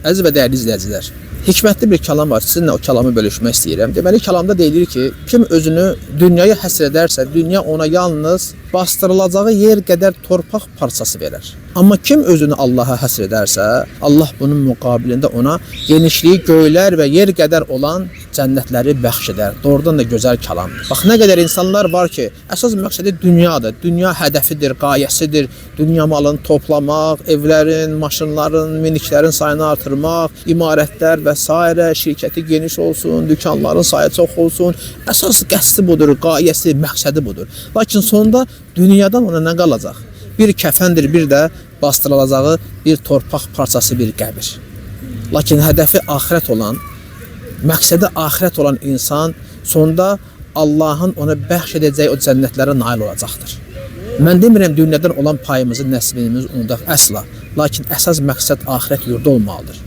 Əziz və dəyərli izləyicilər, hikmətli bir kəlam var, sizinlə o kəlamı bölüşmək istəyirəm. Deməli, kəlamda deyilir ki, kim özünü dünyaya həsr edərsə, dünya ona yalnız bastırılacağı yer qədər torpaq parçası verər. Amma kim özünü Allaha həsr edərsə, Allah bunun müqabilində ona genişliyi göylər və yer qədər olan cənnətləri bəxş edər. Doğrudan da gözəl kəlamdır. Bax, nə qədər insanlar var ki, əsas məqsədi dünyadır. Dünya hədəfidir, qayəsidir. Dünya malını toplamaq, evlərin, maşınların, miniklərin sayını artırmaq, imarətlər və s. şirkəti geniş olsun, dükkanların sayı çox olsun. Əsas qəsdi budur, qayəsi, məqsədi budur. Lakin sonunda dünyadan ona nə qalacaq? Bir kəfəndir, bir də bastırılacağı bir torpaq parçası, bir qəbir. Lakin hədəfi axirət olan, məqsədi axirət olan insan sonda Allahın ona bəxş edəcəyi o cənnətlərə nail olacaqdır. Mən demirəm dünyadan olan payımızı, nəsibimizi unudaq əsla. Lakin əsas məqsəd axirət yurdu olmalıdır.